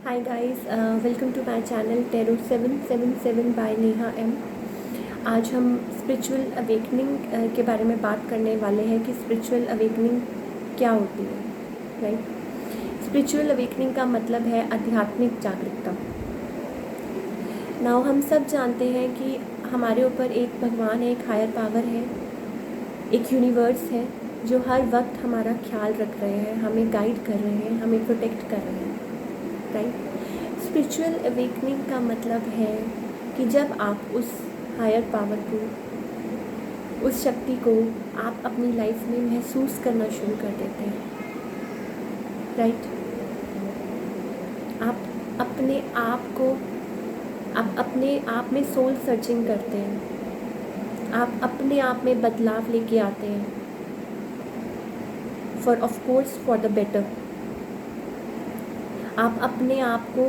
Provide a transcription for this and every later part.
Hi guys, welcome to my channel Tarot 777 by Neha M. आज हम spiritual awakening के बारे में बात करने वाले हैं कि स्पिरिचुअल अवेकनिंग क्या होती है। राइट, स्पिरिचुअल अवेकनिंग का मतलब है आध्यात्मिक जागरूकता। नाउ हम सब जानते हैं कि हमारे ऊपर एक भगवान है, एक हायर पावर है, एक यूनिवर्स है जो हर वक्त हमारा ख्याल रख रहे हैं, हमें गाइड कर रहे हैं, हमें प्रोटेक्ट कर रहे हैं। राइट, स्पिरिचुअल अवेकनिंग का मतलब है कि जब आप उस हायर पावर को, उस शक्ति को आप अपनी लाइफ में महसूस करना शुरू कर देते हैं। राइट, आप अपने आप में सोल सर्चिंग करते हैं, आप अपने आप में बदलाव लेके आते हैं फॉर द बेटर। आप अपने आप को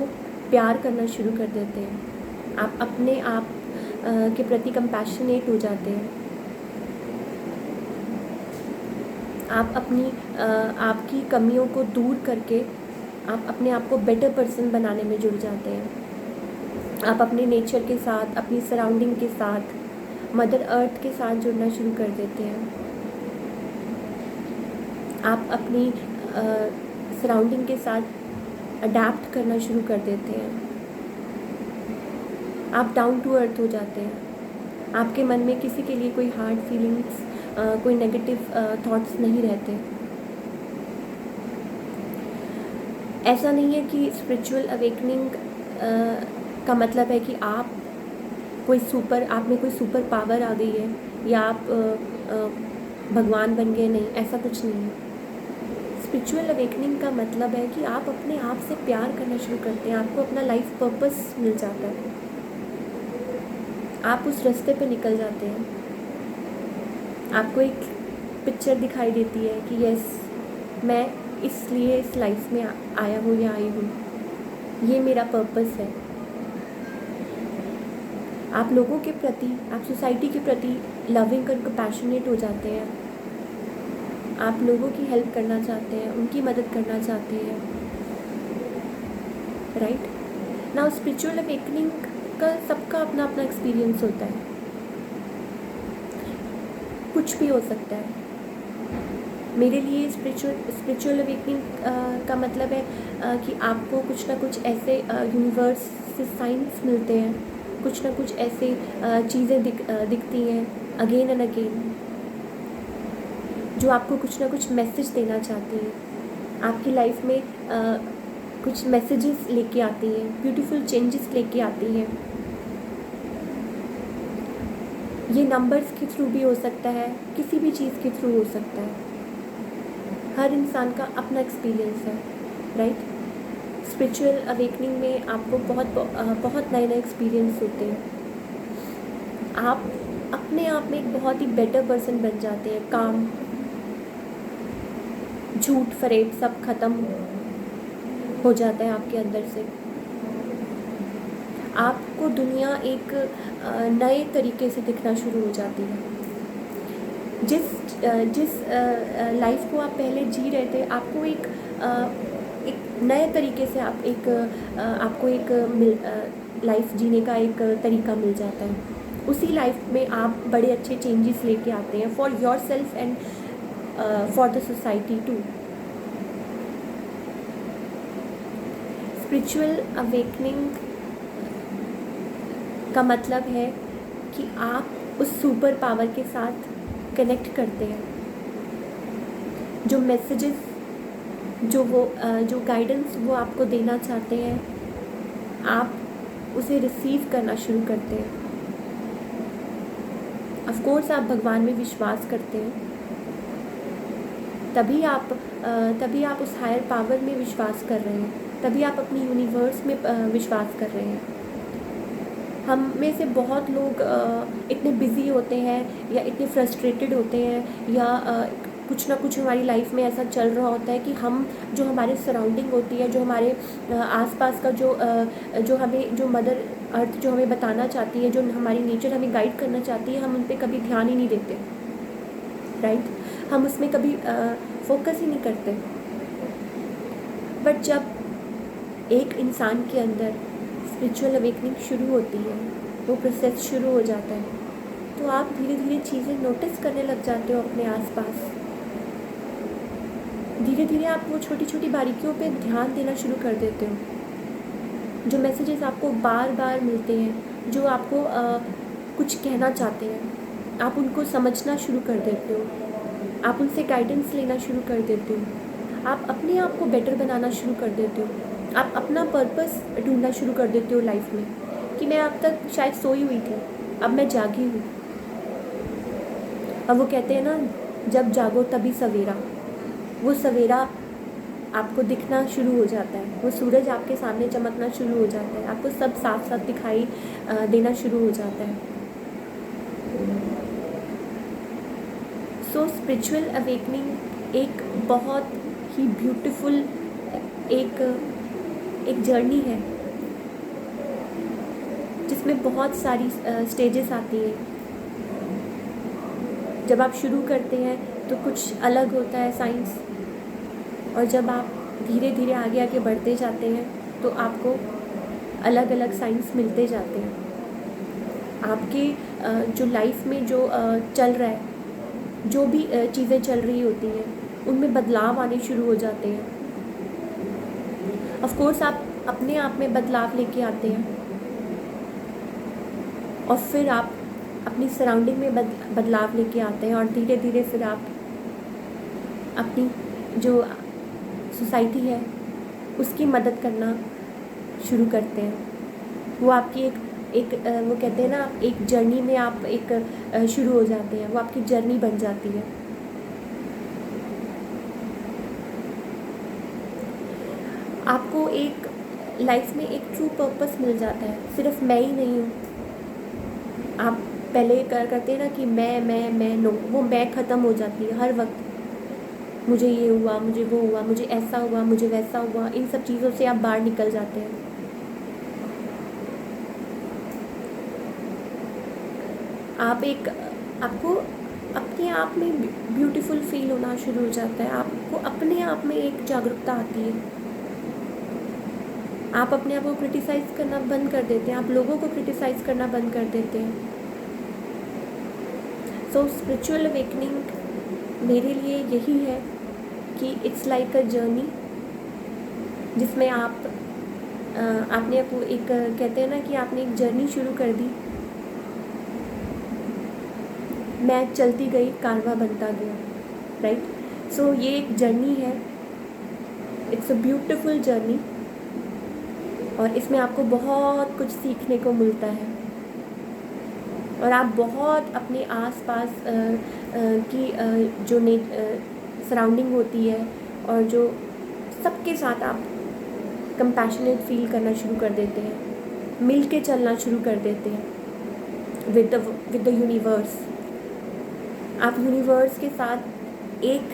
प्यार करना शुरू कर देते हैं, आप अपने आप के प्रति कंपैशनेट हो जाते हैं, आप आपकी कमियों को दूर करके आप अपने आप को बेटर पर्सन बनाने में जुड़ जाते हैं। आप अपने नेचर के साथ, अपनी सराउंडिंग के साथ, मदर अर्थ के साथ जुड़ना शुरू कर देते हैं। आप अपनी सराउंडिंग के साथ अडैप्ट करना शुरू कर देते हैं। आप डाउन टू अर्थ हो जाते हैं। आपके मन में किसी के लिए कोई हार्ड फीलिंग्स, कोई नेगेटिव थॉट्स नहीं रहते। ऐसा नहीं है कि स्पिरिचुअल अवेकनिंग का मतलब है कि आप में कोई सुपर पावर आ गई है या आप भगवान बन गए। नहीं, ऐसा कुछ नहीं है। स्पिरिचुअल अवेकनिंग का मतलब है कि आप अपने आप से प्यार करना शुरू करते हैं, आपको अपना लाइफ पर्पस मिल जाता है, आप उस रास्ते पे निकल जाते हैं। आपको एक पिक्चर दिखाई देती है कि यस, मैं इसलिए इस लाइफ में आया हूँ या आई हूँ, ये मेरा पर्पस है। आप लोगों के प्रति, आप सोसाइटी के प्रति लविंग और कंपैशनेट हो जाते हैं। आप लोगों की हेल्प करना चाहते हैं, उनकी मदद करना चाहते हैं। राइट, नाउ स्पिरिचुअल अवेकनिंग का सबका अपना अपना एक्सपीरियंस होता है, कुछ भी हो सकता है। मेरे लिए स्पिरिचुअल अवेकनिंग का मतलब है कि आपको कुछ ना कुछ ऐसे यूनिवर्स से साइंस मिलते हैं, कुछ ना कुछ ऐसे चीज़ें दिखती हैं अगेन एंड अगेन, जो आपको कुछ ना कुछ मैसेज देना चाहती हैं। आपकी लाइफ में कुछ मैसेजेस लेके आती हैं, ब्यूटीफुल चेंजेस लेके आती हैं। ये नंबर्स के थ्रू भी हो सकता है, किसी भी चीज़ के थ्रू हो सकता है। हर इंसान का अपना एक्सपीरियंस है। राइट, स्पिरिचुअल अवेकनिंग में आपको बहुत नए नए एक्सपीरियंस होते हैं। आप अपने आप में एक बहुत ही बेटर पर्सन बन जाते हैं। काम, झूठ फरेब सब खत्म हो जाता है आपके अंदर से। आपको दुनिया एक नए तरीके से दिखना शुरू हो जाती है। जिस लाइफ को आप पहले जी रहे थे, आपको एक नए तरीके से आपको एक लाइफ जीने का एक तरीका मिल जाता है। उसी लाइफ में आप बड़े अच्छे चेंजेस लेके आते हैं for yourself and for the society too. Spiritual awakening का मतलब है कि आप उस सुपर पावर के साथ कनेक्ट करते हैं। जो मैसेजेस, जो गाइडेंस वो आपको देना चाहते हैं, आप उसे रिसीव करना शुरू करते हैं। ऑफ कोर्स आप भगवान में विश्वास करते हैं, तभी आप उस हायर पावर में विश्वास कर रहे हैं, तभी आप अपनी यूनिवर्स में विश्वास कर रहे हैं। हम में से बहुत लोग इतने बिज़ी होते हैं या इतने फ्रस्ट्रेटेड होते हैं या कुछ ना कुछ हमारी लाइफ में ऐसा चल रहा होता है कि हम, जो हमारे सराउंडिंग होती है, जो हमारे आसपास का जो मदर अर्थ जो हमें बताना चाहती है, जो हमारी नेचर हमें गाइड करना चाहती है, हम उन पर कभी ध्यान ही नहीं देते। राइट, हम उसमें कभी फोकस ही नहीं करते। बट जब एक इंसान के अंदर स्पिरिचुअल अवेकनिंग शुरू होती है, वो प्रोसेस शुरू हो जाता है, तो आप धीरे धीरे चीज़ें नोटिस करने लग जाते हो अपने आसपास। धीरे धीरे आप वो छोटी छोटी बारीकियों पे ध्यान देना शुरू कर देते हो। जो मैसेजेस आपको बार बार मिलते हैं, जो आपको कुछ कहना चाहते हैं, आप उनको समझना शुरू कर देते हो, आप उनसे गाइडेंस लेना शुरू कर देते हो, आप अपने आप को बेटर बनाना शुरू कर देते हो, आप अपना पर्पस ढूंढना शुरू कर देते हो लाइफ में, कि मैं अब तक शायद सोई हुई थी, अब मैं जागी हूँ। अब वो कहते हैं ना, जब जागो तभी सवेरा, वो सवेरा आपको दिखना शुरू हो जाता है, वो सूरज आपके सामने चमकना शुरू हो जाता है, आपको सब साफ साफ दिखाई देना शुरू हो जाता है। सो स्पिरिचुअल अवेकनिंग एक बहुत ही ब्यूटीफुल एक जर्नी है, जिसमें बहुत सारी स्टेजेस आती हैं। जब आप शुरू करते हैं तो कुछ अलग होता है साइंस, और जब आप धीरे धीरे आगे आगे बढ़ते जाते हैं तो आपको अलग अलग साइंस मिलते जाते हैं। आपके जो लाइफ में जो चल रहा है, जो भी चीज़ें चल रही होती हैं, उनमें बदलाव आने शुरू हो जाते हैं। ऑफ कोर्स आप अपने आप में बदलाव लेके आते हैं, और फिर आप अपनी सराउंडिंग में बदलाव लेके आते हैं, और धीरे धीरे फिर आप अपनी जो सोसाइटी है उसकी मदद करना शुरू करते हैं। वो आपकी एक वो कहते हैं ना, आप एक जर्नी में आप एक शुरू हो जाते हैं, वो आपकी जर्नी बन जाती है। आपको एक लाइफ में एक ट्रू पर्पस मिल जाता है, सिर्फ मैं ही नहीं हूँ। आप पहले करते हैं ना कि मैं नो, वो मैं ख़त्म हो जाती है हर वक्त। मुझे ये हुआ, मुझे वो हुआ, मुझे ऐसा हुआ, मुझे वैसा हुआ, इन सब चीज़ों से आप बाहर निकल जाते हैं। आपको अपने आप में ब्यूटीफुल फील होना शुरू हो जाता है, आपको अपने आप में एक जागरूकता आती है। आप अपने आप को क्रिटिसाइज़ करना बंद कर देते हैं, आप लोगों को क्रिटिसाइज़ करना बंद कर देते हैं। सो स्पिरिचुअल अवेकनिंग मेरे लिए यही है कि इट्स लाइक अ जर्नी, जिसमें आपने आपको एक कहते हैं ना कि आपने एक जर्नी शुरू कर दी। मैं चलती गई, कारवां बनता गया, राइट। सो ये एक जर्नी है, इट्स अ ब्यूटीफुल जर्नी, और इसमें आपको बहुत कुछ सीखने को मिलता है, और आप बहुत अपने आसपास की जो सराउंडिंग होती है, और जो सबके साथ आप कंपैशनेट फील करना शुरू कर देते हैं, मिल के चलना शुरू कर देते हैं विद द यूनिवर्स। आप यूनिवर्स के साथ एक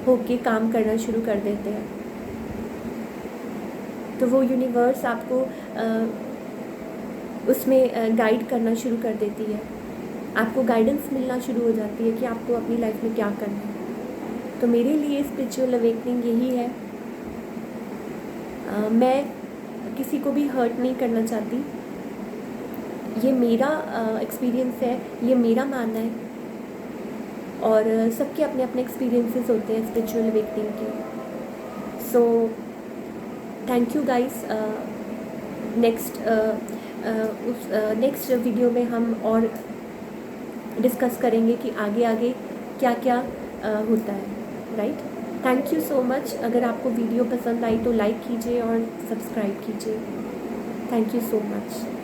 होके काम करना शुरू कर देते हैं, तो वो यूनिवर्स आपको उसमें गाइड करना शुरू कर देती है, आपको गाइडेंस मिलना शुरू हो जाती है कि आपको अपनी लाइफ में क्या करना है। तो मेरे लिए स्पिरिचुअल अवेकनिंग यही है। मैं किसी को भी हर्ट नहीं करना चाहती, ये मेरा एक्सपीरियंस है, ये मेरा मानना है, और सबके अपने अपने एक्सपीरियंसेस होते हैं स्पिरिचुअल अवेकनिंग के। So thank you guys. Next video में हम और डिस्कस करेंगे कि आगे आगे क्या क्या होता है, right. Thank you so much. अगर आपको वीडियो पसंद आई तो लाइक कीजिए और सब्सक्राइब कीजिए। Thank you so much.